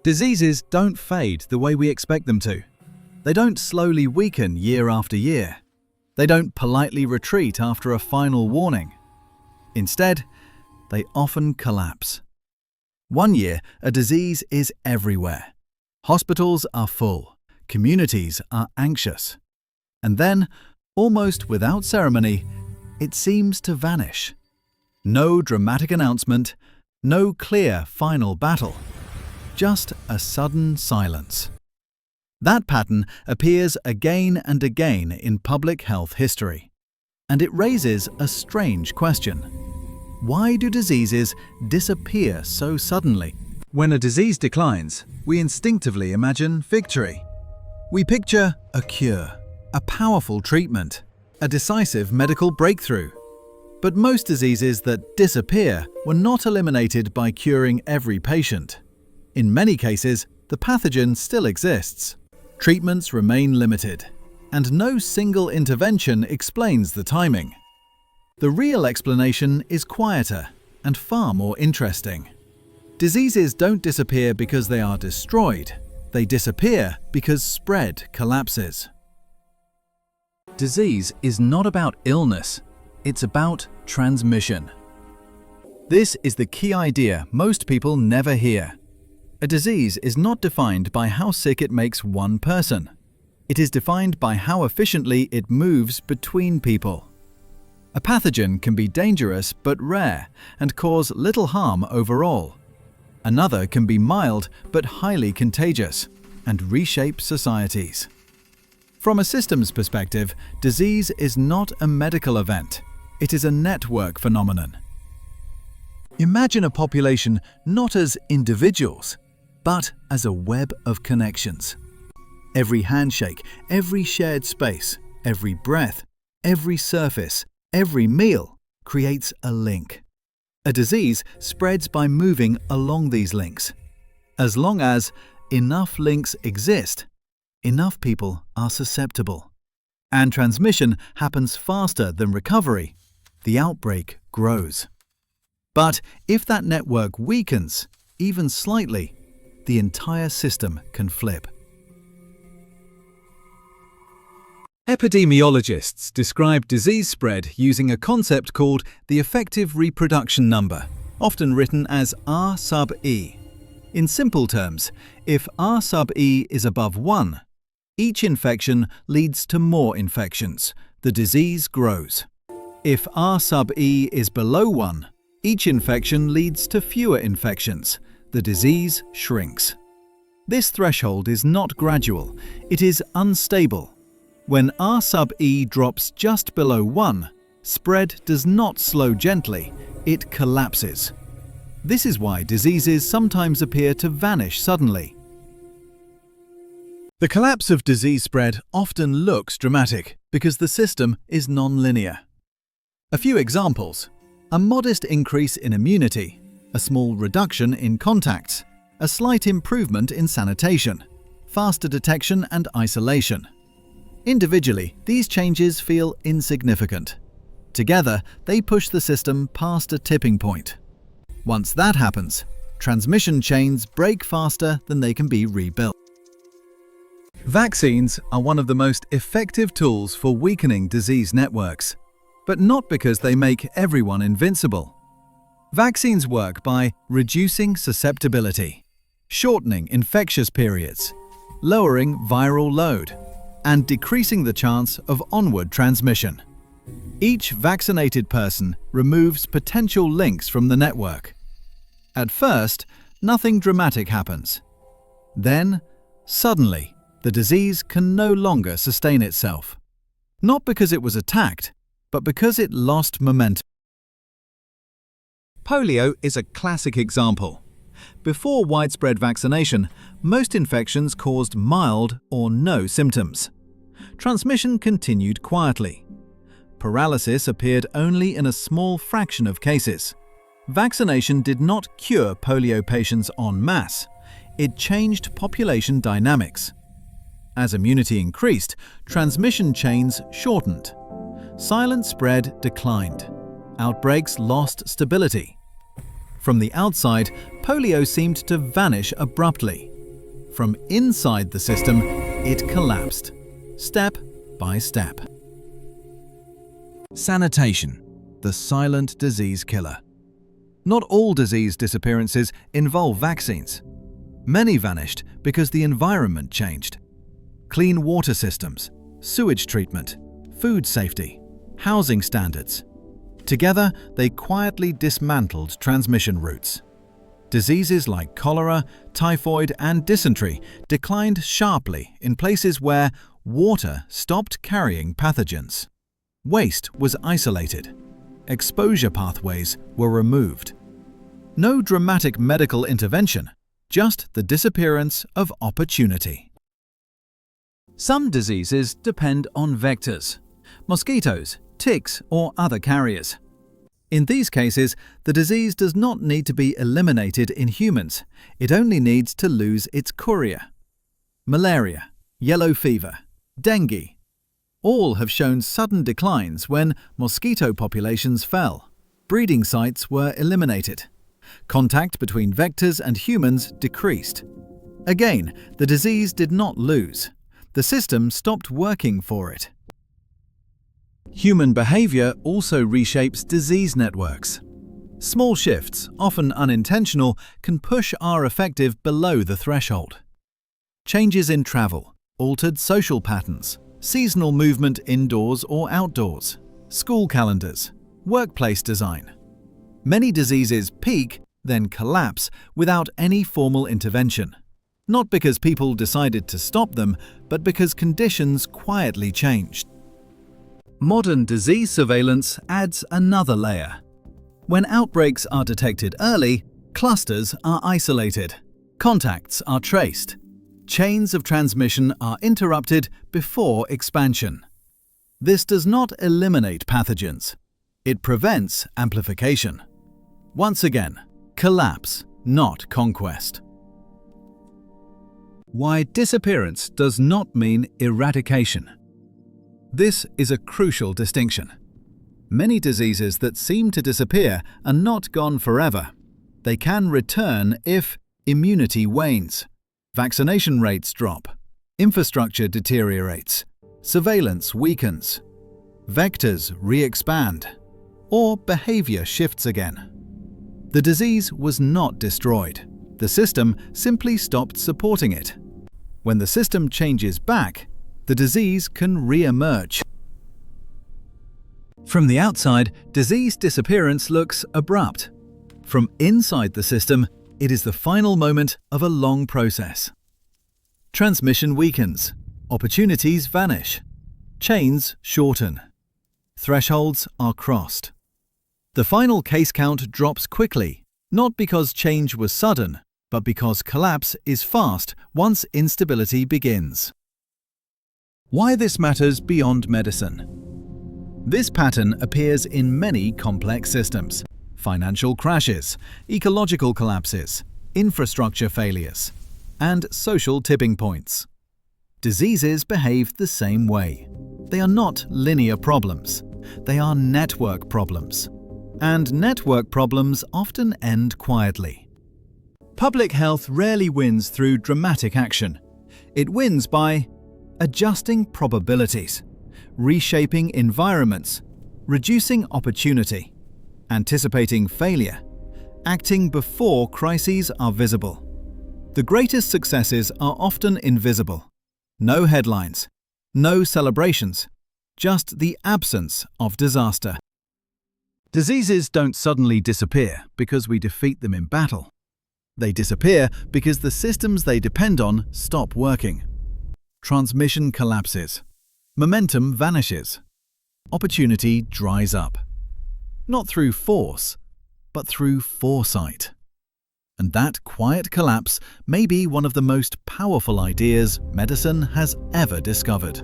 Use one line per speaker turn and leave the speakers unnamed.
Diseases don't fade the way we expect them to. They don't slowly weaken year after year. They don't politely retreat after a final warning. Instead, they often collapse. One year, a disease is everywhere. Hospitals are full. Communities are anxious. And then, almost without ceremony, it seems to vanish. No dramatic announcement, no clear final battle. Just a sudden silence. That pattern appears again and again in public health history. And it raises a strange question. Why do diseases disappear so suddenly? When a disease declines, we instinctively imagine victory. We picture a cure, a powerful treatment, a decisive medical breakthrough. But most diseases that disappear were not eliminated by curing every patient. In many cases, the pathogen still exists. Treatments remain limited, and no single intervention explains the timing. The real explanation is quieter and far more interesting. Diseases don't disappear because they are destroyed. They disappear because spread collapses. Disease is not about illness, it's about transmission. This is the key idea most people never hear. A disease is not defined by how sick it makes one person. It is defined by how efficiently it moves between people. A pathogen can be dangerous but rare and cause little harm overall. Another can be mild but highly contagious and reshape societies. From a systems perspective, disease is not a medical event. It is a network phenomenon. Imagine a population not as individuals, but as a web of connections. Every handshake, every shared space, every breath, every surface, every meal creates a link. A disease spreads by moving along these links. As long as enough links exist, enough people are susceptible. And transmission happens faster than recovery. The outbreak grows. But if that network weakens, even slightly, the entire system can flip. Epidemiologists describe disease spread using a concept called the effective reproduction number, often written as R sub E. In simple terms, if R sub E is above 1, each infection leads to more infections. The disease grows. If R sub E is below 1, each infection leads to fewer infections. The disease shrinks. This threshold is not gradual, it is unstable. When R sub E drops just below 1, spread does not slow gently, it collapses. This is why diseases sometimes appear to vanish suddenly. The collapse of disease spread often looks dramatic because the system is non-linear. A few examples: a modest increase in immunity, a small reduction in contacts, a slight improvement in sanitation, faster detection and isolation. Individually, these changes feel insignificant. Together, they push the system past a tipping point. Once that happens, transmission chains break faster than they can be rebuilt. Vaccines are one of the most effective tools for weakening disease networks, but not because they make everyone invincible. Vaccines work by reducing susceptibility, shortening infectious periods, lowering viral load, and decreasing the chance of onward transmission. Each vaccinated person removes potential links from the network. At first, nothing dramatic happens. Then, suddenly, the disease can no longer sustain itself. Not because it was attacked, but because it lost momentum. Polio is a classic example. Before widespread vaccination, most infections caused mild or no symptoms. Transmission continued quietly. Paralysis appeared only in a small fraction of cases. Vaccination did not cure polio patients en masse. It changed population dynamics. As immunity increased, transmission chains shortened. Silent spread declined. Outbreaks lost stability. From the outside, polio seemed to vanish abruptly. From inside the system, it collapsed, step by step. Sanitation, the silent disease killer. Not all disease disappearances involve vaccines. Many vanished because the environment changed. Clean water systems, sewage treatment, food safety, housing standards. Together, they quietly dismantled transmission routes. Diseases like cholera, typhoid, and dysentery declined sharply in places where water stopped carrying pathogens. Waste was isolated. Exposure pathways were removed. No dramatic medical intervention, just the disappearance of opportunity. Some diseases depend on vectors, mosquitoes, ticks, or other carriers. In these cases, the disease does not need to be eliminated in humans, it only needs to lose its courier. Malaria, yellow fever, dengue, all have shown sudden declines when mosquito populations fell. Breeding sites were eliminated. Contact between vectors and humans decreased. Again, the disease did not lose. The system stopped working for it. Human behavior also reshapes disease networks. Small shifts, often unintentional, can push R effective below the threshold. Changes in travel, altered social patterns, seasonal movement indoors or outdoors, school calendars, workplace design. Many diseases peak, then collapse without any formal intervention. Not because people decided to stop them, but because conditions quietly changed. Modern disease surveillance adds another layer. When outbreaks are detected early, clusters are isolated, contacts are traced, chains of transmission are interrupted before expansion. This does not eliminate pathogens. It prevents amplification. Once again, collapse, not conquest. Why disappearance does not mean eradication. This is a crucial distinction. Many diseases that seem to disappear are not gone forever. They can return if immunity wanes, vaccination rates drop, infrastructure deteriorates, surveillance weakens, vectors re-expand, or behavior shifts again. The disease was not destroyed. The system simply stopped supporting it. When the system changes back, the disease can re-emerge. From the outside, disease disappearance looks abrupt. From inside the system, it is the final moment of a long process. Transmission weakens, opportunities vanish, chains shorten, thresholds are crossed. The final case count drops quickly, not because change was sudden, but because collapse is fast once instability begins. Why this matters beyond medicine. This pattern appears in many complex systems: financial crashes, ecological collapses, infrastructure failures, and social tipping points. Diseases behave the same way. They are not linear problems. They are network problems. And network problems often end quietly. Public health rarely wins through dramatic action. It wins by adjusting probabilities, reshaping environments, reducing opportunity, anticipating failure, acting before crises are visible. The greatest successes are often invisible. No headlines, no celebrations, just the absence of disaster. Diseases don't suddenly disappear because we defeat them in battle. They disappear because the systems they depend on stop working. Transmission collapses. Momentum vanishes. Opportunity dries up. Not through force, but through foresight. And that quiet collapse may be one of the most powerful ideas medicine has ever discovered.